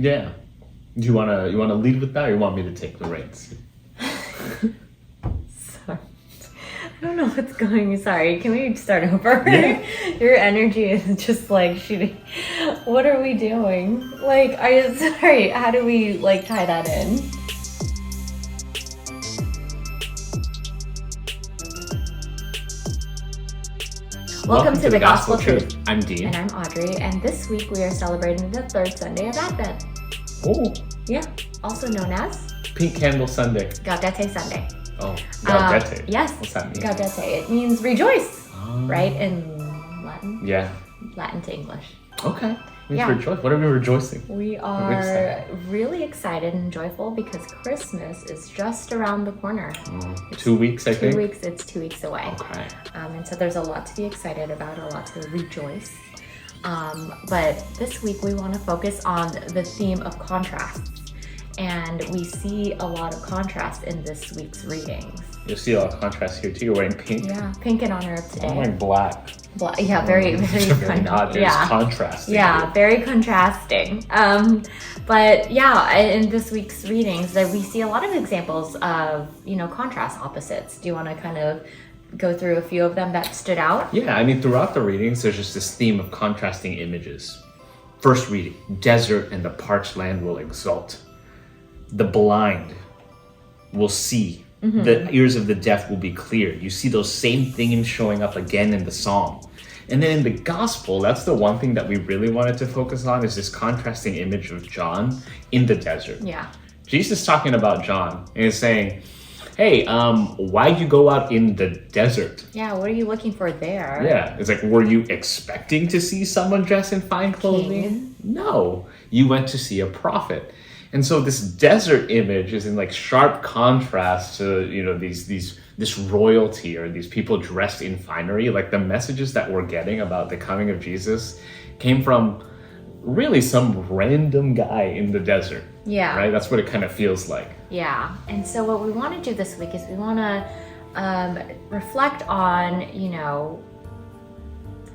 Yeah. Do you wanna lead with that, or you want me to take the reins? Sorry. I don't know what's going. Sorry, can we start over? Yeah. Your energy is just like shooting. What are we doing? Like, sorry. How do we like tie that in? Welcome to the Gospel Truth. I'm Dean. And I'm Audrey, and this week we are celebrating the third Sunday of Advent. Oh, Yeah, also known as Pink Candle Sunday. Gaudete Sunday. Oh, Gaudete. Yes. What's that mean? Gaudete. It means rejoice, right? In Latin. Yeah. Latin to English. Okay. Means Yeah. rejoice. What are we rejoicing? We are really excited and joyful because Christmas is just around the corner. 2 weeks, I think. 2 weeks. It's 2 weeks away. Okay. And so there's a lot to be excited about, a lot to rejoice. But this week we want to focus on the theme of contrasts. And we see a lot of contrast in this week's readings. You'll see a lot of contrast here too. You're wearing pink. Yeah, pink in honor of today. I'm wearing black. Yeah, very Not. There's contrast. Yeah, very contrasting. But yeah, in this week's readings, that we see a lot of examples of contrast, opposites. Do you want to kind of go through a few of them that stood out? Yeah, I mean, throughout the readings, there's just this theme of contrasting images. First reading: desert and the parched land will exult. The blind will see. Mm-hmm. The ears of the deaf will be clear. You see those same themes showing up again in the psalm. And then in the gospel, that's the one thing that we really wanted to focus on, is this contrasting image of John in the desert. Yeah. Jesus talking about John and is saying, hey, why'd you go out in the desert? Yeah, what are you looking for there? Yeah, it's like, were you expecting to see someone dressed in fine clothing? King. No, you went to see a prophet. And so this desert image is in like sharp contrast to, this royalty or these people dressed in finery. Like the messages that we're getting about the coming of Jesus came from really some random guy in the desert. Yeah. Right? That's what it kind of feels like. Yeah. And so what we want to do this week is we want to reflect on,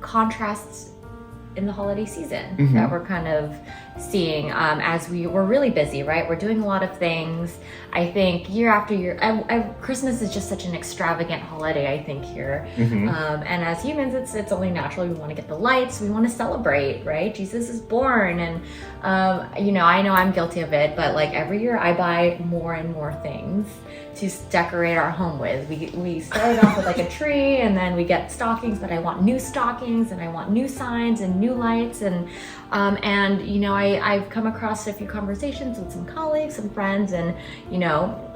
contrasts in the holiday season that we're kind of seeing as we're really busy, right? We're doing a lot of things. I think year after year, Christmas is just such an extravagant holiday, I think, here. And as humans, it's only natural. We want to get the lights. We want to celebrate, right? Jesus is born. And, I know I'm guilty of it, but like every year I buy more and more things to decorate our home with. We started off with like a tree, and then we get stockings, but I want new stockings, and I want new signs and new lights, and I've come across a few conversations with some colleagues, some friends, and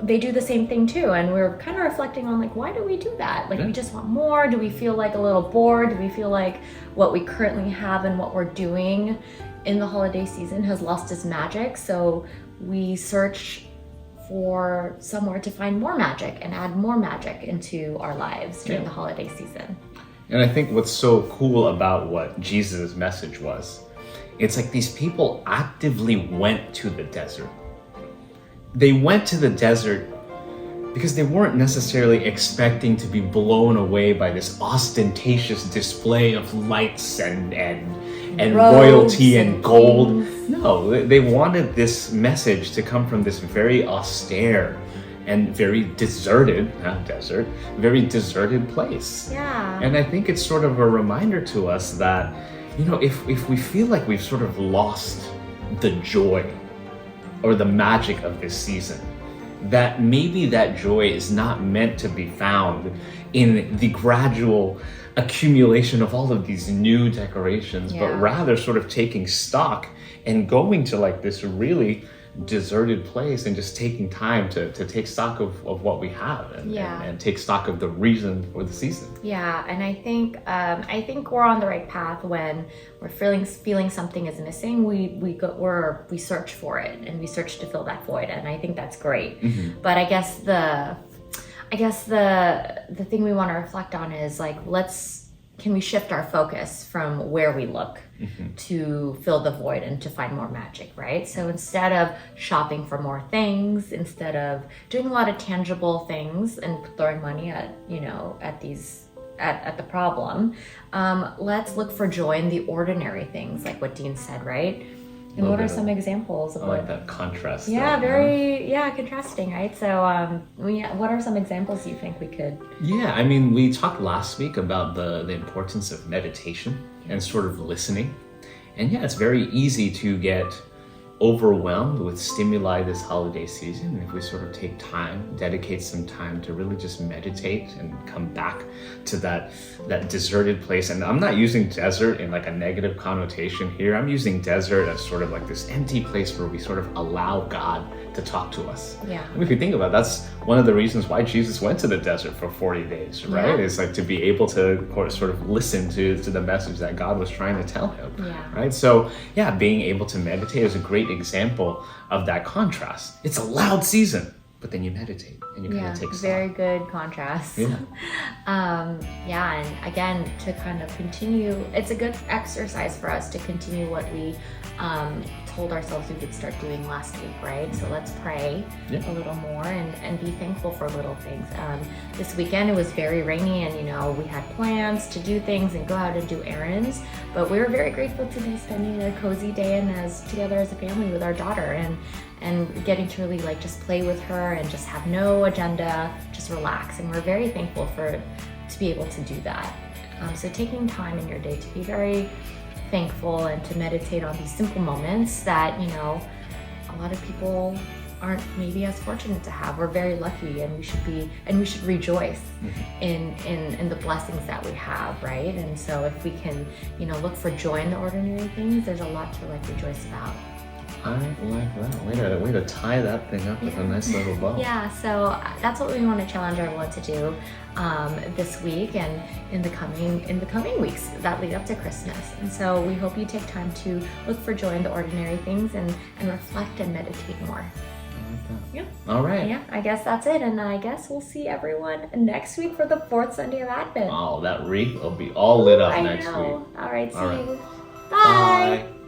they do the same thing too, and we're kind of reflecting on like, why do we do that? Like, we just want more. Do we feel like a little bored? Do we feel like what we currently have and what we're doing in the holiday season has lost its magic? So we search for somewhere to find more magic and add more magic into our lives during the holiday season. And I think what's so cool about what Jesus' message was, it's like these people actively went to the desert. They went to the desert because they weren't necessarily expecting to be blown away by this ostentatious display of lights and royalty and gold. No, they wanted this message to come from this very austere and very deserted, not desert, very deserted place. Yeah. And I think it's sort of a reminder to us that, if we feel like we've sort of lost the joy or the magic of this season, that maybe that joy is not meant to be found in the gradual accumulation of all of these new decorations, but rather sort of taking stock and going to like this really deserted place and just taking time to take stock of what we have and take stock of the reason for the season. Yeah, and I think we're on the right path when we're feeling something is missing. We search for it, and we search to fill that void, and I think that's great. But I guess the thing we want to reflect on is like, can we shift our focus from where we look to fill the void and to find more magic, right? So instead of shopping for more things, instead of doing a lot of tangible things and throwing money at the problem, let's look for joy in the ordinary things, like what Dean said, right? And what are some examples of I like that contrast. Yeah, very contrasting, right? So, what are some examples you think we could? Yeah, I mean, we talked last week about the importance of meditation and sort of listening. And yeah, it's very easy to get overwhelmed with stimuli this holiday season. And if we sort of take time, dedicate some time to really just meditate and come back to that deserted place. And I'm not using desert in like a negative connotation here. I'm using desert as sort of like this empty place where we sort of allow God to talk to us. Yeah. I mean, if you think about it, that's one of the reasons why Jesus went to the desert for 40 days, right? Yeah. It's like to be able to sort of listen to the message that God was trying to tell him, right? So yeah, being able to meditate is a great example of that contrast. It's a loud season, but then you meditate and you kind of take stock. Very good contrast. Yeah. And again, to kind of continue, it's a good exercise for us to continue what we told ourselves we would start doing last week, right? So let's pray a little more and be thankful for little things. This weekend it was very rainy, and we had plans to do things and go out and do errands, but we were very grateful to be spending a cozy day and together as a family with our daughter and getting to really like just play with her and just have no agenda, just relax. And we're very thankful to be able to do that. So taking time in your day to be very thankful and to meditate on these simple moments that a lot of people aren't maybe as fortunate to have. We're very lucky, and we should rejoice in the blessings that we have, right? And so if we can look for joy in the ordinary things, there's a lot to like rejoice about. I like that. Way to tie that thing up with a nice little bow. Yeah, so that's what we want to challenge everyone to do this week and in the coming weeks that lead up to Christmas. And so we hope you take time to look for joy in the ordinary things and reflect and meditate more. I like that. Yeah. All right. Yeah, I guess that's it. And I guess we'll see everyone next week for the fourth Sunday of Advent. Oh, that wreath will be all lit up next week. All right, see you. Bye.